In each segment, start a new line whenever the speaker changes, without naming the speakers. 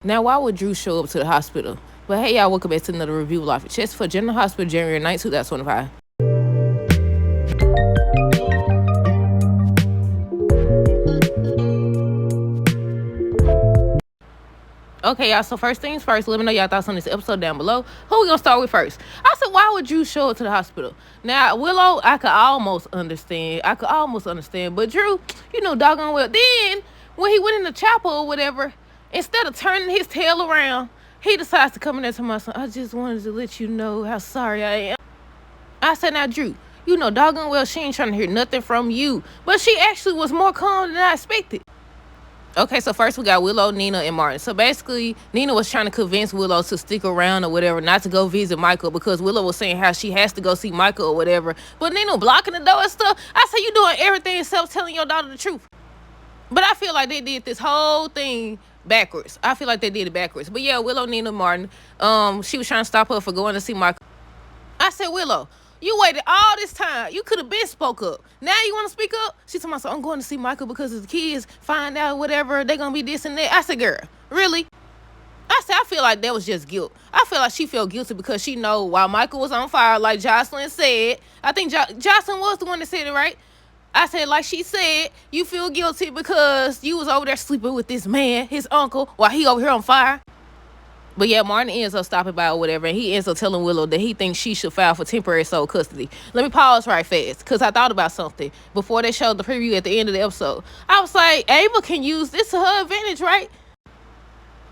Now, why would Drew show up to the hospital? But hey, y'all, welcome back to another review of Life at Chess for General Hospital, January 9th, 2025. Okay, y'all, so first things first, let me know y'all thoughts on this episode down below. Who we gonna start with first? I said, why would Drew show up to the hospital? Now, Willow, I could almost understand. But Drew, doggone well. Then, when he went in the chapel or whatever, instead of turning his tail around, he decides to come in there to my son. I just wanted to let you know how sorry I am. I said, now, Drew, doggone well she ain't trying to hear nothing from you. But she actually was more calm than I expected. Okay, so first we got Willow, Nina, and Martin. So basically, Nina was trying to convince Willow to stick around or whatever, not to go visit Michael, because Willow was saying how she has to go see Michael or whatever. But Nina blocking the door and stuff. I said, you doing everything except telling your daughter the truth. But I feel like they did this whole thing backwards. But yeah, Willow, Nina, Martin. She was trying to stop her for going to see Michael. I said, Willow, you waited all this time. You could have been spoke up. Now you want to speak up? She told me, I'm going to see Michael because if the kids find out whatever, they're going to be this and that. I said, girl, really? I said, I feel like that was just guilt. I feel like she felt guilty because she know while Michael was on fire, like Jocelyn said. I think Jocelyn was the one that said it, right? I said, like she said, you feel guilty because you was over there sleeping with this man, his uncle, while he over here on fire. But yeah, Martin ends up stopping by or whatever, and he ends up telling Willow that he thinks she should file for temporary sole custody. Let me pause right fast, because I thought about something before they showed the preview at the end of the episode. I was like, Ava can use this to her advantage, right?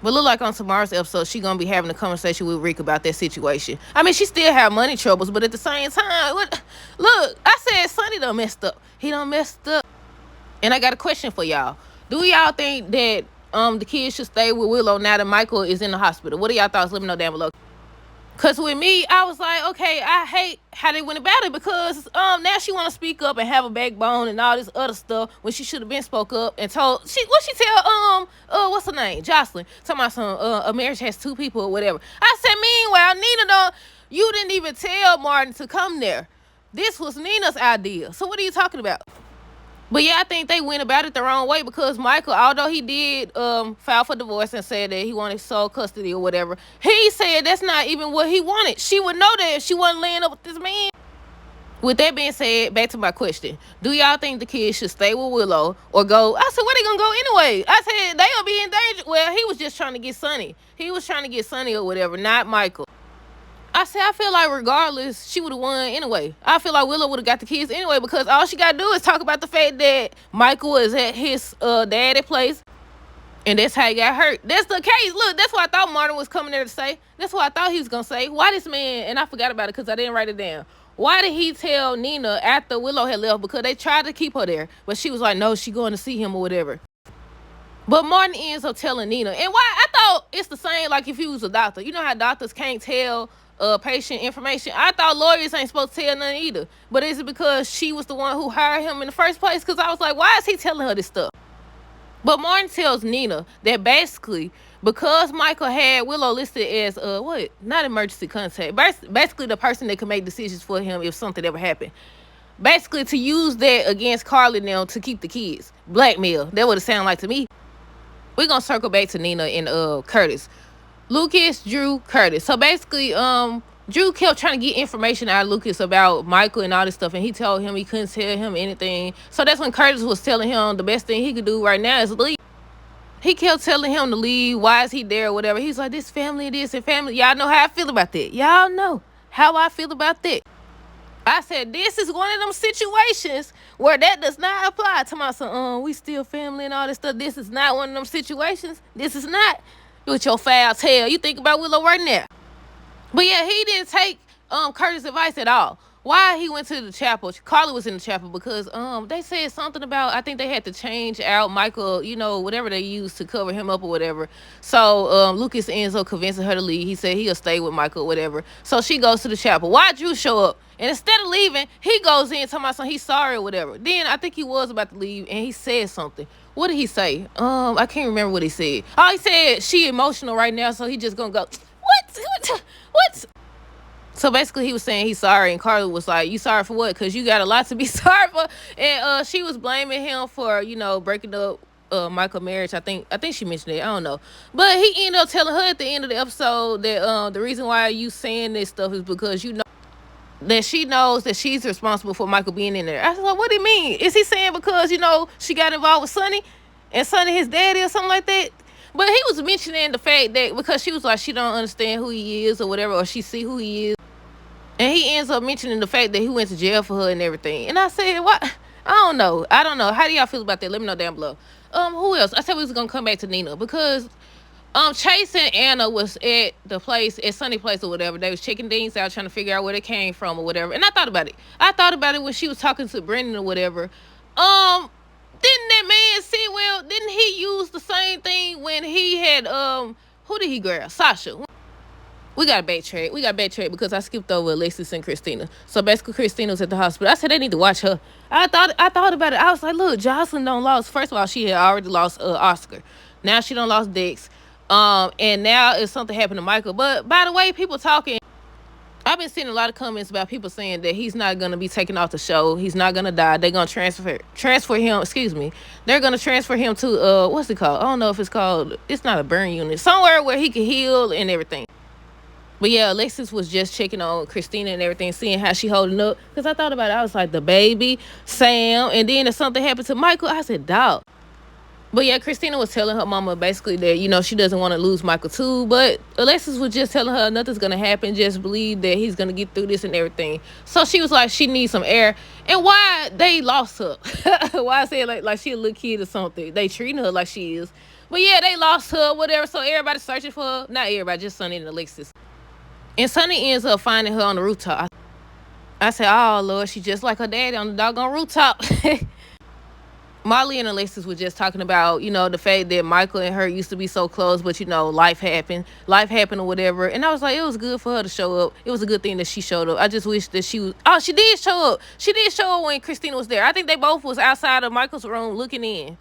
But look like on tomorrow's episode, she gonna be having a conversation with Rick about that situation. I mean, she still have money troubles, but at the same time, look, I said Sonny done messed up. He done messed up. And I got a question for y'all. Do y'all think that the kids should stay with Willow now that Michael is in the hospital? What are y'all thoughts? Let me know down below. Because with me, I was like, okay, I hate how they went about it because now she want to speak up and have a backbone and all this other stuff when she should have been spoke up and told. What she tell, what's her name? Jocelyn. Talking about a marriage has two people or whatever. I said, meanwhile, Nina, you didn't even tell Martin to come there. This was Nina's idea. So what are you talking about? But yeah, I think they went about it the wrong way because Michael, although he did file for divorce and said that he wanted sole custody or whatever, he said that's not even what he wanted. She would know that if she wasn't laying up with this man. With that being said, back to my question. Do y'all think the kids should stay with Willow or go? I said, where they gonna go anyway? I said, they'll be in danger. Well, he was just trying to get Sonny. He was trying to get Sonny or whatever, not Michael. I said, I feel like regardless, she would have won anyway. I feel like Willow would have got the kids anyway because all she got to do is talk about the fact that Michael is at his daddy's place and that's how he got hurt. That's the case. Look, that's what I thought Martin was coming there to say. That's what I thought he was going to say. Why this man, and I forgot about it because I didn't write it down. Why did he tell Nina after Willow had left? Because they tried to keep her there, but she was like, no, she going to see him or whatever. But Martin ends up telling Nina. And why? I thought it's the same like if he was a doctor. You know how doctors can't tell patient information? I thought lawyers ain't supposed to tell nothing either. But is it because she was the one who hired him in the first place? Because I was like, why is he telling her this stuff? But Martin tells Nina that basically because Michael had Willow listed as not emergency contact, basically the person that could make decisions for him if something ever happened. Basically to use that against Carly now to keep the kids. Blackmail. That would it sound like to me. We're gonna circle back to Nina and Curtis. Lucas, Drew, Curtis. So basically, Drew kept trying to get information out of Lucas about Michael and all this stuff, and he told him he couldn't tell him anything. So that's when Curtis was telling him the best thing he could do right now is leave. He kept telling him to leave. Why is he there or whatever? He's like, this family, this and family. Y'all know how I feel about that. Y'all know how I feel about that. I said, this is one of them situations where that does not apply to my son. We still family and all this stuff. This is not one of them situations. This is not with your foul tail. You think about Willow right now. But yeah, he didn't take Curtis' advice at all. Why he went to the chapel? Carly was in the chapel because they said something about, I think they had to change out Michael, whatever they used to cover him up or whatever. So Lucas ends up convincing her to leave. He said he'll stay with Michael or whatever. So she goes to the chapel. Why Drew show up? And instead of leaving, he goes in talking about something, he's sorry or whatever. Then I think he was about to leave and he said something. What did he say? I can't remember what he said. Oh, he said she emotional right now, so he just gonna go, what? So basically he was saying he's sorry, and Carly was like, you sorry for what? Because you got a lot to be sorry for. And she was blaming him for, breaking up Michael marriage. I think she mentioned it. I don't know. But he ended up telling her at the end of the episode that the reason why you saying this stuff is because you know that she knows that she's responsible for Michael being in there. I was like, what do you mean? Is he saying because, she got involved with Sonny and Sonny his daddy or something like that? But he was mentioning the fact that because she was like, she don't understand who he is or whatever, or she see who he is. And he ends up mentioning the fact that he went to jail for her and everything. And I said, what? I don't know. How do y'all feel about that? Let me know down below. Who else? I said we was gonna come back to Nina because Chase and Anna was at the place, at Sunny Place or whatever. They was checking things out, trying to figure out where they came from or whatever. And I thought about it. I thought about it when she was talking to Brendan or whatever. Didn't that man see, well, didn't he use the same thing when he had, who did he grab? Sasha. We got to backtrack because I skipped over Alexis and Christina. So basically Christina was at the hospital. I said they need to watch her. I thought about it. I was like, look, Jocelyn don't lost. First of all, she had already lost Oscar. Now she don't lost Dex. And now if something happened to Michael. But by the way, people talking, I've been seeing a lot of comments about people saying that he's not going to be taken off the show. He's not going to die. They're going to transfer him, They're going to transfer him to, what's it called? I don't know if it's not a burn unit. Somewhere where he can heal and everything. But yeah, Alexis was just checking on Christina and everything, seeing how she holding up. Because I thought about it. I was like, the baby, Sam. And then if something happened to Michael, I said, dog. But yeah, Christina was telling her mama basically that, she doesn't want to lose Michael too. But Alexis was just telling her nothing's going to happen. Just believe that he's going to get through this and everything. So she was like, she needs some air. And why they lost her? Why I said like she a little kid or something. They treating her like she is. But yeah, they lost her, whatever. So everybody's searching for her. Not everybody, just Sonny and Alexis. And Sonny ends up finding her on the rooftop. I said, oh, Lord, she just like her daddy on the doggone rooftop. Molly and Alexis were just talking about, the fact that Michael and her used to be so close, but, life happened. Life happened or whatever. And I was like, it was good for her to show up. It was a good thing that she showed up. I just wish that she did show up. She did show up when Christina was there. I think they both was outside of Michael's room looking in.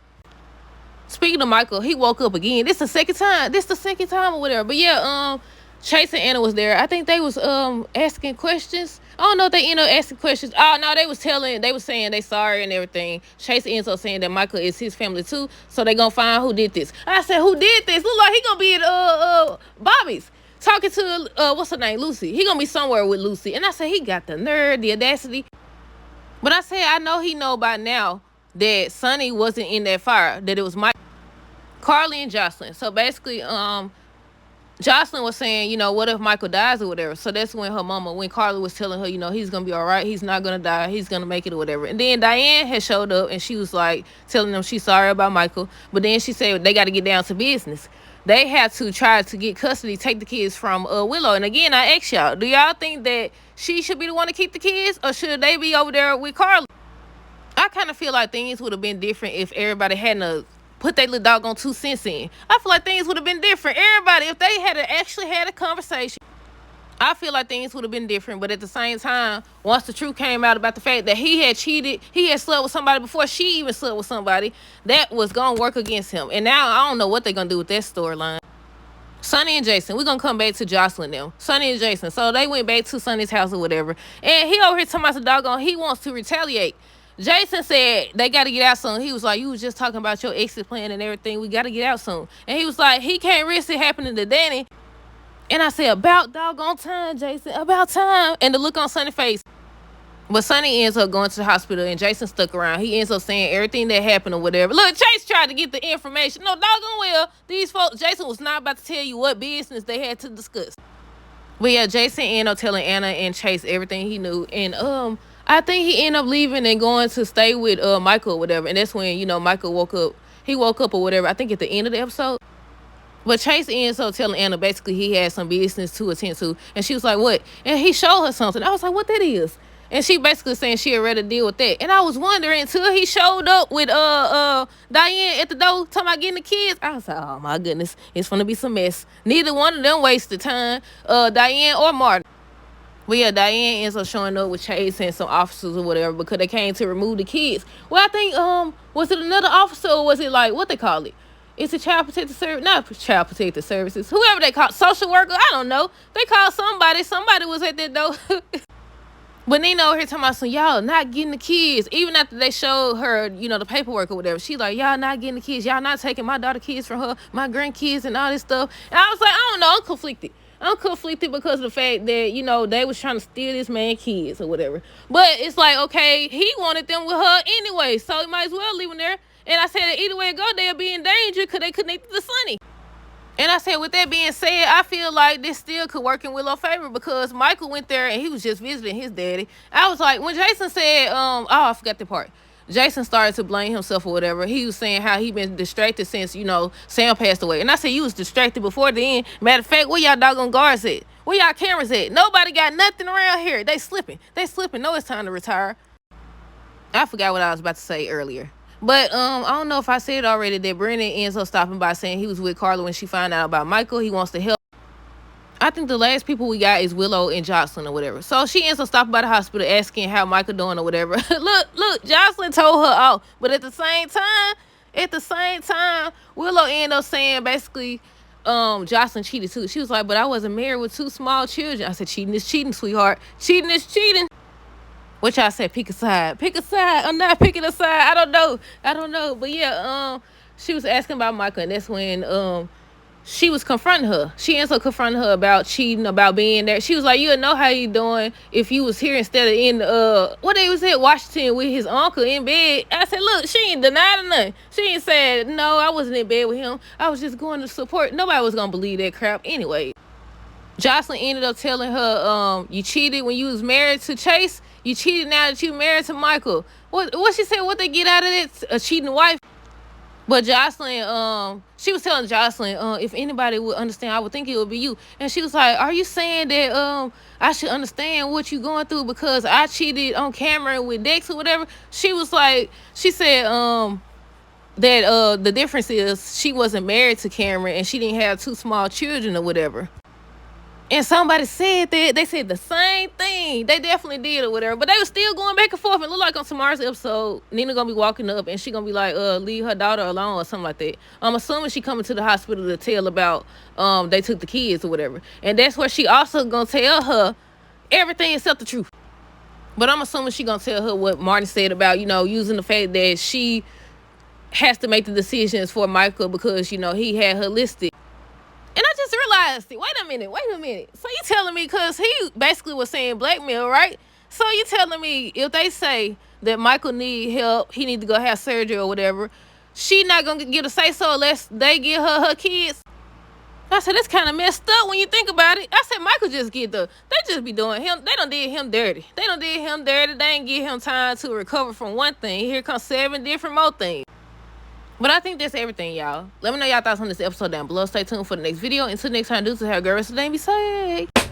Speaking of Michael, he woke up again. This the second time or whatever. But yeah, Chase and Anna was there. I think they was asking questions. I don't know if they ended up asking questions. Oh no, they was saying they sorry and everything. Chase ends up saying that Michael is his family too, so they gonna find who did this. I said, who did this? Look like he gonna be at Bobby's talking to what's her name, Lucy. He gonna be somewhere with Lucy. And I said, he got the nerve, the audacity. But I said, I know he know by now that Sonny wasn't in that fire, that it was Mike, Carly, and Jocelyn. So basically, Jocelyn was saying, what if Michael dies or whatever? So that's when when Carly was telling her, he's going to be all right. He's not going to die. He's going to make it or whatever. And then Diane had showed up and she was like telling them she's sorry about Michael. But then she said they got to get down to business. They had to try to get custody, take the kids from Willow. And again, I ask y'all, do y'all think that she should be the one to keep the kids or should they be over there with Carly? I kind of feel like things would have been different if everybody hadn't put their little doggone 2 cents in. I feel like things would have been different. Everybody, if they had actually had a conversation, I feel like things would have been different. But at the same time, once the truth came out about the fact that he had cheated, he had slept with somebody before she even slept with somebody, that was going to work against him. And now I don't know what they're going to do with that storyline. Sonny and Jason, we're going to come back to Jocelyn now. Sonny and Jason. So they went back to Sonny's house or whatever. And he over here talking about the doggone, he wants to retaliate. Jason said they got to get out soon. He was like, you was just talking about your exit plan and everything. We got to get out soon. And he was like, he can't risk it happening to Danny. And I said, about doggone time, Jason. About time. And the look on Sonny's face. But Sonny ends up going to the hospital and Jason stuck around. He ends up saying everything that happened or whatever. Look, Chase tried to get the information. No, doggone well, these folks, Jason was not about to tell you what business they had to discuss. But yeah, Jason ended up telling Anna and Chase everything he knew. And I think he ended up leaving and going to stay with Michael or whatever. And that's when, Michael woke up. He woke up or whatever, I think at the end of the episode. But Chase ends up telling Anna basically he had some business to attend to. And she was like, what? And he showed her something. I was like, what that is? And she basically saying she'd rather deal with that. And I was wondering until he showed up with Diane at the door talking about getting the kids. I was like, oh my goodness, it's gonna be some mess. Neither one of them wasted time, Diane or Martin. But yeah, Diane ends up showing up with Chase and some officers or whatever because they came to remove the kids. Well, I think, was it another officer or was it like, what they call it? It's a child protective service, not child protective services. Whoever they call, social worker, I don't know. They called somebody. Somebody was at that door. But Nina over here talking about some y'all not getting the kids. Even after they showed her, the paperwork or whatever, she like, y'all not getting the kids. Y'all not taking my daughter kids from her, my grandkids and all this stuff. And I was like, I don't know, I'm conflicted. I'm conflicted because of the fact that, they was trying to steal this man kids or whatever. But it's like, okay, he wanted them with her anyway, so he might as well leave them there. And I said that either way it go, they'll be in danger because they connected to Sonny. And I said, with that being said, I feel like this still could work in Willow's favor because Michael went there and he was just visiting his daddy. I was like, when Jason said, I forgot the part. Jason started to blame himself or whatever. He was saying how he been distracted since, Sam passed away. And I said, you was distracted before then. Matter of fact, where y'all doggone guards at? Where y'all cameras at? Nobody got nothing around here. They slipping. No, it's time to retire. I forgot what I was about to say earlier. But I don't know if I said already that Brennan ends up stopping by saying he was with Carla when she found out about Michael. He wants to help. I think the last people we got is Willow and Jocelyn or whatever. So she ends up stopping by the hospital asking how Michael doing or whatever. look, Jocelyn told her off. But at the same time, Willow ended up saying basically Jocelyn cheated too. She was like, but I wasn't married with 2 small children. I said, cheating is cheating, sweetheart. Cheating is cheating. Which I said, pick a side. I'm not picking a side. I don't know. But yeah, she was asking about Michael, and that's when she was confronting her. She ends up confronting her about cheating, about being there. She was like, you'll know how you doing if you was here instead of in what they was at Washington with his uncle in bed. I said, look, she ain't denied nothing. She ain't said, no, I wasn't in bed with him. I was just going to support. Nobody was gonna believe that crap anyway. Jocelyn ended up telling her, you cheated when you was married to Chase. You cheated now that you married to Michael. What she said, what they get out of it? A cheating wife. But Jocelyn, she was telling Jocelyn, if anybody would understand, I would think it would be you. And she was like, are you saying that I should understand what you going through because I cheated on camera with Dex or whatever? She was like, she said that the difference is she wasn't married to Cameron and she didn't have 2 small children or whatever. And somebody said that. They said the same thing. They definitely did or whatever. But they were still going back and forth. And look like on tomorrow's episode, Nina gonna be walking up and she gonna be like, leave her daughter alone or something like that. I'm assuming she coming to the hospital to tell about they took the kids or whatever. And that's where she also gonna tell her everything except the truth. But I'm assuming she gonna tell her what Martin said about, using the fact that she has to make the decisions for Michael because, he had her listed. And I just realized it. Wait a minute. So you telling me, because he basically was saying blackmail, right? So you telling me if they say that Michael need help, he need to go have surgery or whatever, she not going to get a say-so unless they give her kids? I said, that's kind of messed up when you think about it. I said, Michael just they just be doing him. They done did him dirty. They ain't give him time to recover from one thing. Here comes 7 different more things. But I think that's everything, y'all. Let me know y'all thoughts on this episode down below. Stay tuned for the next video. Until next time, do to have a great rest of the day. Be safe.